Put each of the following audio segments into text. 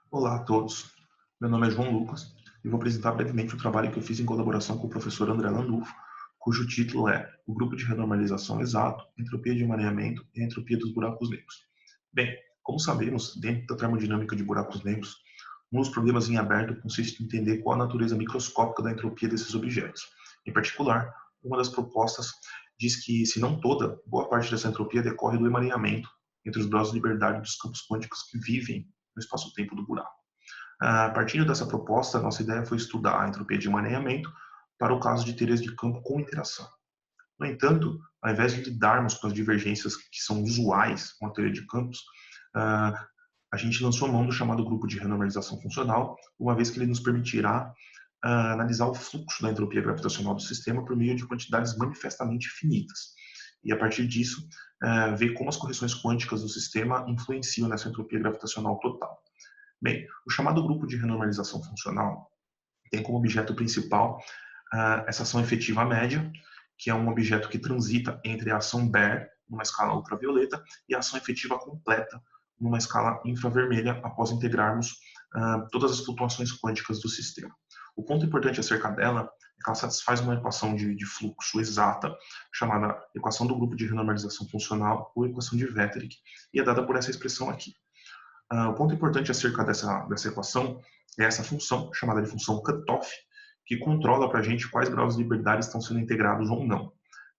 Olá a todos, meu nome é João Lucas e vou apresentar brevemente o trabalho que eu fiz em colaboração com o professor André Landulfo, cujo título é O Grupo de Renormalização Exato, Entropia de Emaranhamento e Entropia dos Buracos Negros. Bem, como sabemos, dentro da termodinâmica de buracos negros, um dos problemas em aberto consiste em entender qual a natureza microscópica da entropia desses objetos. Em particular, uma das propostas diz que, se não toda, boa parte dessa entropia decorre do emaranhamento entre os graus de liberdade dos campos quânticos que vivem no espaço-tempo do buraco. A partir dessa proposta, nossa ideia foi estudar a entropia de emaranhamento para o caso de teorias de campo com interação. No entanto, ao invés de lidarmos com as divergências que são usuais com a teoria de campos, a gente lançou mão do chamado grupo de renormalização funcional, uma vez que ele nos permitirá analisar o fluxo da entropia gravitacional do sistema por meio de quantidades manifestamente finitas. E, a partir disso, ver como as correções quânticas do sistema influenciam nessa entropia gravitacional total. Bem, o chamado grupo de renormalização funcional tem como objeto principal essa ação efetiva média, que é um objeto que transita entre a ação Baire, numa escala ultravioleta, e a ação efetiva completa, numa escala infravermelha, após integrarmos todas as flutuações quânticas do sistema. O ponto importante acerca dela é que ela satisfaz uma equação de fluxo exata, chamada equação do grupo de renormalização funcional, ou equação de Wetterick, e é dada por essa expressão aqui. O ponto importante acerca dessa equação é essa função, chamada de função cutoff, que controla para a gente quais graus de liberdade estão sendo integrados ou não.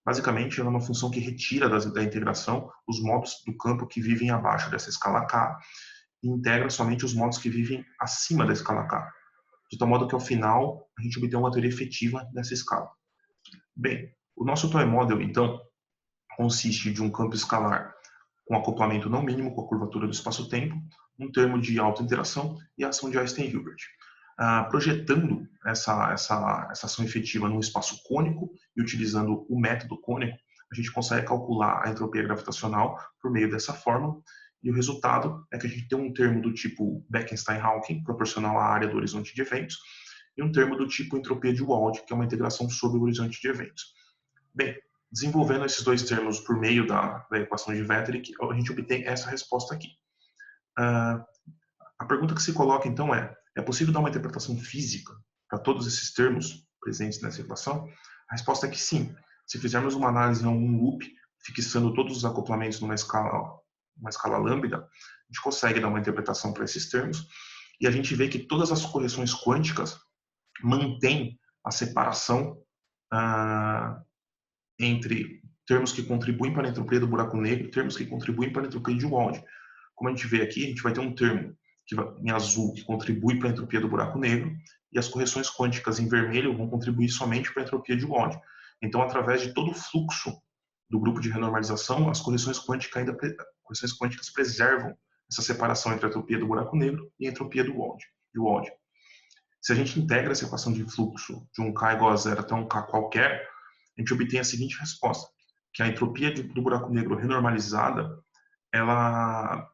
Basicamente, ela é uma função que retira da integração os modos do campo que vivem abaixo dessa escala K e integra somente os modos que vivem acima da escala K, de tal modo que, ao final, a gente obtém uma teoria efetiva dessa escala. Bem, o nosso toy model, então, consiste de um campo escalar com acoplamento não mínimo com a curvatura do espaço-tempo, um termo de auto-interação e a ação de Einstein-Hilbert. Projetando essa ação efetiva num espaço cônico e utilizando o método cônico, a gente consegue calcular a entropia gravitacional por meio dessa fórmula, e o resultado é que a gente tem um termo do tipo Bekenstein-Hawking, proporcional à área do horizonte de eventos, e um termo do tipo entropia de Wald, que é uma integração sobre o horizonte de eventos. Bem, desenvolvendo esses dois termos por meio da equação de Wetterick, a gente obtém essa resposta aqui. A pergunta que se coloca, então, é possível dar uma interpretação física para todos esses termos presentes nessa equação? A resposta é que sim. Se fizermos uma análise em algum loop, fixando todos os acoplamentos numa escala lambda, a gente consegue dar uma interpretação para esses termos, e a gente vê que todas as correções quânticas mantêm a separação entre termos que contribuem para a entropia do buraco negro e termos que contribuem para a entropia de Wald. Como a gente vê aqui, a gente vai ter um termo em azul que contribui para a entropia do buraco negro, e as correções quânticas em vermelho vão contribuir somente para a entropia de Wald. Então, através de todo o fluxo do grupo de renormalização, as correções quânticas preservam essa separação entre a entropia do buraco negro e a entropia do Wald. Se a gente integra essa equação de fluxo de um K igual a zero até um K qualquer, a gente obtém a seguinte resposta, que a entropia do buraco negro renormalizada, ela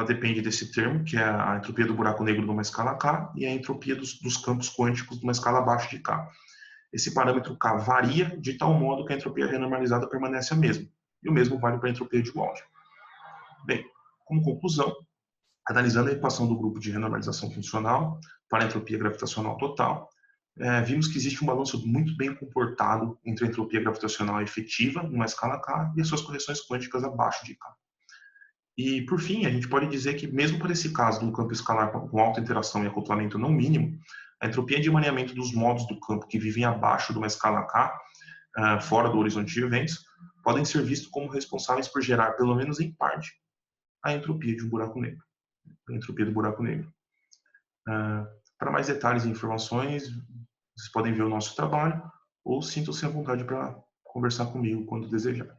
depende desse termo, que é a entropia do buraco negro numa escala K, e a entropia dos campos quânticos numa escala abaixo de K. Esse parâmetro K varia de tal modo que a entropia renormalizada permanece a mesma. E o mesmo vale para a entropia de Wald. Bem, como conclusão, analisando a equação do grupo de renormalização funcional para a entropia gravitacional total, vimos que existe um balanço muito bem comportado entre a entropia gravitacional efetiva, numa escala K, e as suas correções quânticas abaixo de K. E, por fim, a gente pode dizer que, mesmo para esse caso de um campo escalar com alta interação e acoplamento não mínimo, a entropia de emaranhamento dos modos do campo que vivem abaixo de uma escala K, fora do horizonte de eventos, podem ser vistos como responsáveis por gerar, pelo menos em parte, a entropia de um buraco negro, a entropia do buraco negro. Para mais detalhes e informações, vocês podem ver o nosso trabalho ou sintam-se à vontade para conversar comigo quando desejar.